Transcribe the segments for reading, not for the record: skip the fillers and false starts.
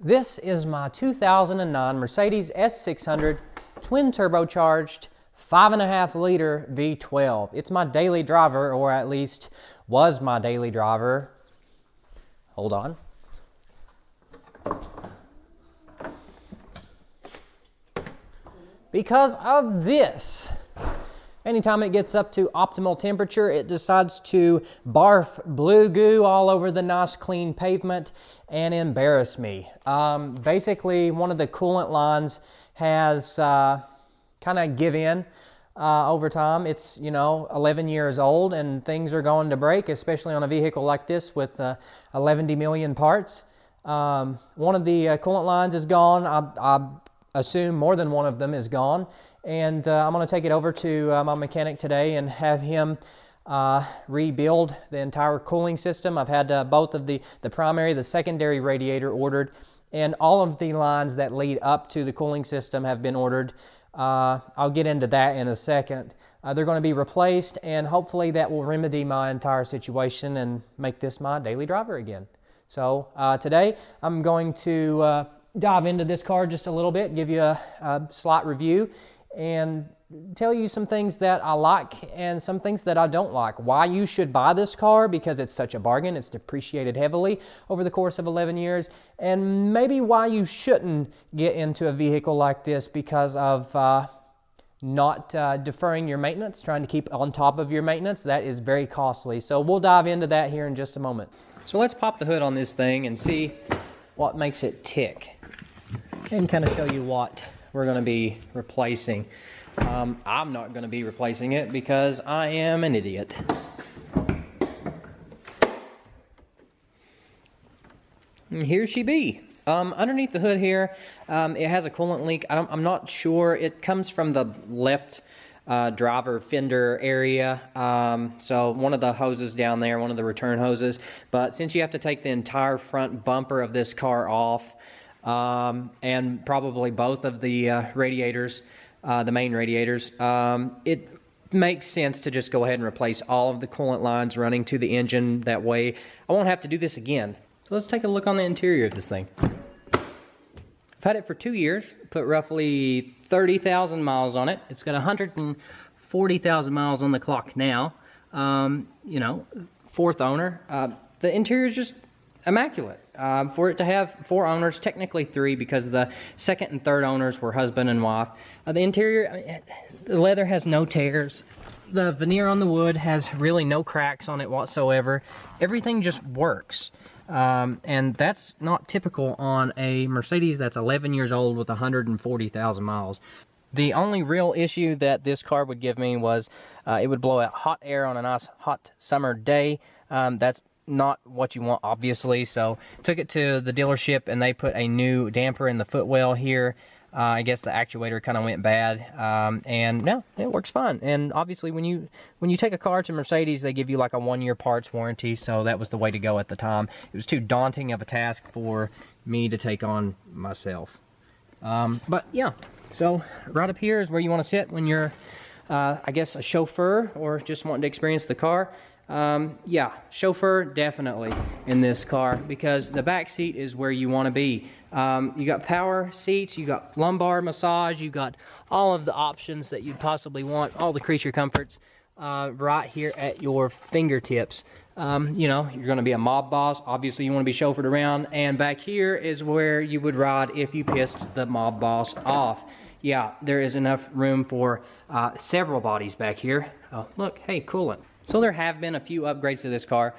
This is my 2009 Mercedes S600 twin turbocharged 5.5 liter V12. It's my daily driver, or at least was my daily driver. Hold on. Because of this. Anytime it gets up to optimal temperature, it decides to barf blue goo all over the nice clean pavement and embarrass me. Basically, one of the coolant lines has kind of give in over time. It's, 11 years old and things are going to break, especially on a vehicle like this with 11 million parts. One of the coolant lines is gone. I assume more than one of them is gone. And I'm going to take it over to my mechanic today and have him rebuild the entire cooling system. I've had both of the primary, the secondary radiator ordered, and all of the lines that lead up to the cooling system have been ordered. I'll get into that in a second. They're going to be replaced, and hopefully that will remedy my entire situation and make this my daily driver again. So today I'm going to dive into this car just a little bit, give you a slight review, and tell you some things that I like and some things that I don't like. Why you should buy this car, because it's such a bargain. It's depreciated heavily over the course of 11 years. And maybe why you shouldn't get into a vehicle like this because of not deferring your maintenance, trying to keep on top of your maintenance. That is very costly. So we'll dive into that here in just a moment. So let's pop the hood on this thing and see what makes it tick and kind of show you what we're going to be replacing. I'm not going to be replacing it because I am an idiot. And here she be. Underneath the hood here, it has a coolant leak. I'm not sure. It comes from the left driver fender area. So one of the hoses down there, one of the return hoses. But since you have to take the entire front bumper of this car off, and probably both of the radiators, the main radiators, it makes sense to just go ahead and replace all of the coolant lines running to the engine. That way I won't have to do this again. So let's take a look on the interior of this thing. I've had it for 2 years, put roughly 30,000 miles on it. It's got 140,000 miles on the clock now. Fourth owner. The interior is just immaculate. For it to have 4 owners, technically 3 because the second and third owners were husband and wife. The interior, the leather has no tears. The veneer on the wood has really no cracks on it whatsoever. Everything just works. And that's not typical on a Mercedes that's 11 years old with 140,000 miles. The only real issue that this car would give me was it would blow out hot air on a nice hot summer day. That's not what you want, obviously. So took it to the dealership and they put a new damper in the footwell here. I guess the actuator kind of went bad, and no, it works fine. And obviously when you take a car to Mercedes, they give you like a 1-year parts warranty, so that was the way to go at the time. It was too daunting of a task for me to take on myself. But yeah, so right up here is where you want to sit when you're I guess a chauffeur or just wanting to experience the car. Yeah, chauffeur definitely in this car, because the back seat is where you want to be. You got power seats, you got lumbar massage, you got all of the options that you'd possibly want, all the creature comforts right here at your fingertips. You're going to be a mob boss. Obviously, you want to be chauffeured around, and back here is where you would ride if you pissed the mob boss off. Yeah, there is enough room for several bodies back here. Oh, look, hey, coolant. So there have been a few upgrades to this car.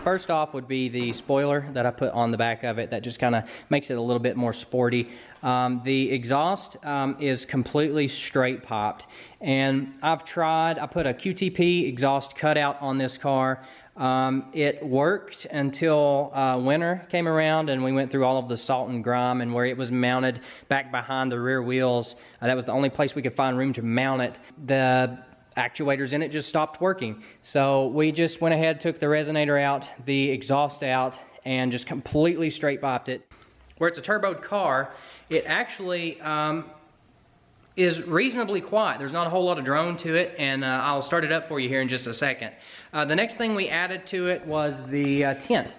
First off would be the spoiler that I put on the back of it. That just kind of makes it a little bit more sporty. The exhaust is completely straight popped. And I put a QTP exhaust cutout on this car. It worked until winter came around and we went through all of the salt and grime, and where it was mounted back behind the rear wheels, that was the only place we could find room to mount it. The actuators in it just stopped working. So we just went ahead, took the resonator out, the exhaust out, and just completely straight piped it. Where it's a turboed car, it actually is reasonably quiet. There's not a whole lot of drone to it, and I'll start it up for you here in just a second. The next thing we added to it was the tint.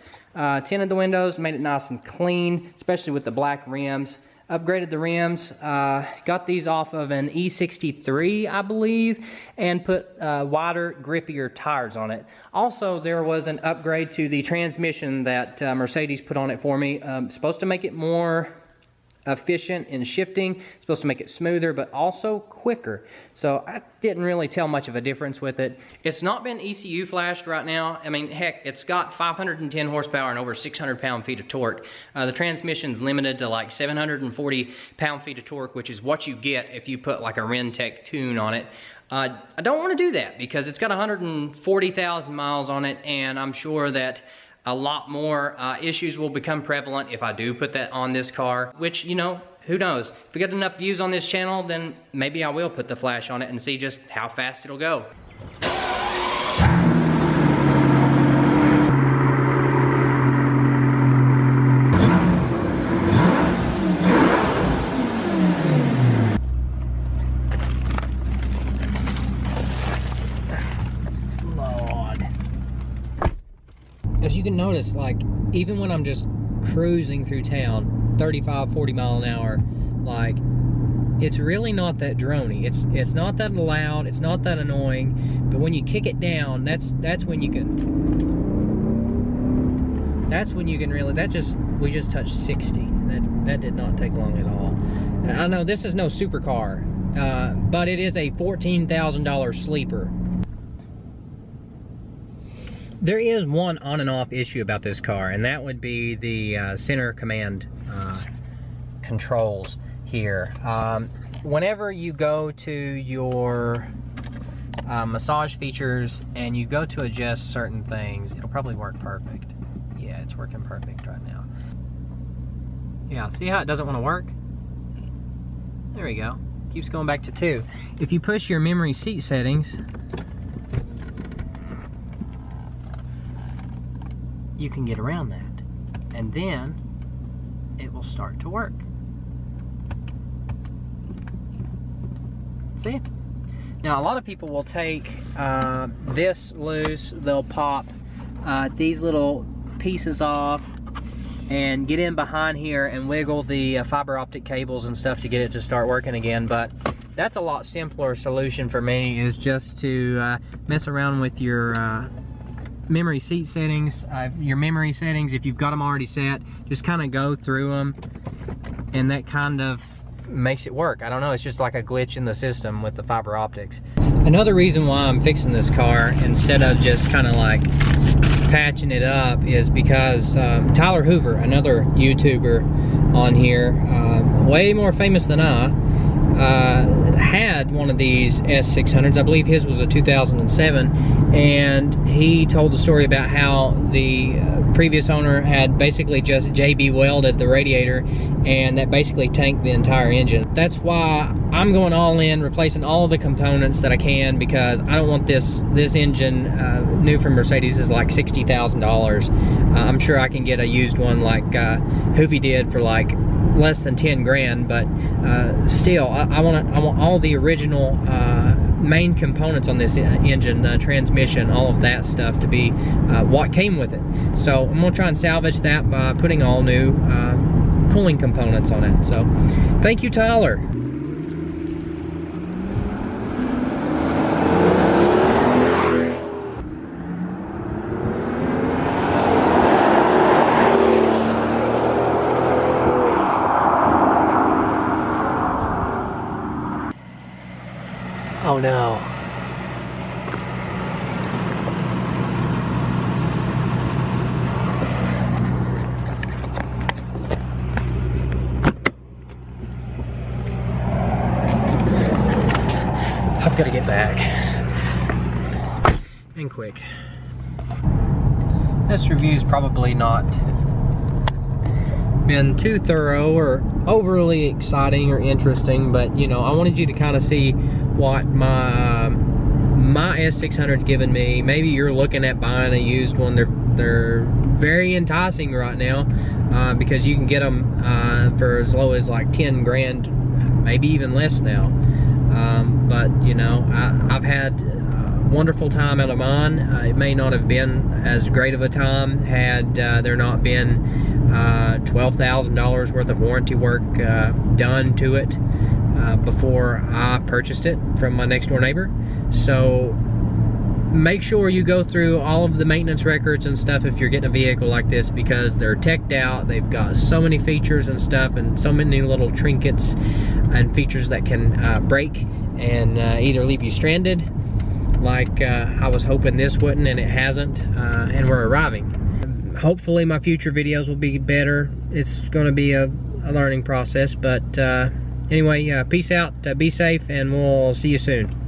Tinted the windows, made it nice and clean, especially with the black rims. Upgraded the rims, got these off of an E63, I believe, and put wider, grippier tires on it. Also, there was an upgrade to the transmission that Mercedes put on it for me. Supposed to make it more efficient in shifting, supposed to make it smoother, but also quicker. So I didn't really tell much of a difference with it. It's not been ECU flashed right now. I mean, heck, it's got 510 horsepower and over 600 pound-feet of torque. The transmission's limited to like 740 pound-feet of torque, which is what you get if you put like a Rentec tune on it. I don't want to do that because it's got 140,000 miles on it, and I'm sure that a lot more issues will become prevalent if I do put that on this car, which, you know, who knows? If we get enough views on this channel, then maybe I will put the flash on it and see just how fast it'll go. As you can notice, like, even when I'm just cruising through town, 35, 40 mile an hour, like, it's really not that droney. It's not that loud, it's not that annoying, but when you kick it down, that's when you can really, we just touched 60. That did not take long at all. I know this is no supercar, but it is a $14,000 sleeper. There is one on and off issue about this car, and that would be the center command controls here. Whenever you go to your massage features and you go to adjust certain things, it'll probably work perfect. Yeah, it's working perfect right now. Yeah, see how it doesn't want to work? There we go. Keeps going back to 2. If you push your memory seat settings, you can get around that, and then it will start to work. See? Now, a lot of people will take this loose, they'll pop these little pieces off and get in behind here and wiggle the fiber optic cables and stuff to get it to start working again, but that's a lot simpler solution for me, is just to mess around with your memory seat settings, your memory settings. If you've got them already set, just kind of go through them, and that kind of makes it work. I don't know, it's just like a glitch in the system with the fiber optics. Another reason why I'm fixing this car instead of just kind of like patching it up is because Tyler Hoover, another YouTuber on here, way more famous than I, had one of these S600s. I believe his was a 2007, and he told the story about how the previous owner had basically just JB welded the radiator, and that basically tanked the entire engine. That's why I'm going all in, replacing all of the components that I can, because I don't want this engine, new from Mercedes, is like $60,000. I'm sure I can get a used one like Hoovy did for like less than 10 grand, but still, I want all the original main components on this engine, transmission, all of that stuff to be what came with it. So I'm gonna try and salvage that by putting all new cooling components on it. So thank you, Tyler. Oh no. I've got to get back. And quick. This review's probably not been too thorough or overly exciting or interesting, but you know, I wanted you to kind of see what my S600's given me. Maybe you're looking at buying a used one. They're very enticing right now, because you can get them for as low as like 10 grand, maybe even less now. But you know, I've had a wonderful time out of mine. It may not have been as great of a time had there not been $12,000 worth of warranty work done to it before I purchased it from my next door neighbor. So make sure you go through all of the maintenance records and stuff if you're getting a vehicle like this, because they're teched out. They've got so many features and stuff, and so many little trinkets and features that can break and either leave you stranded, like I was hoping this wouldn't, and it hasn't, and we're arriving. Hopefully my future videos will be better. It's going to be a learning process, but anyway, peace out, be safe, and we'll see you soon.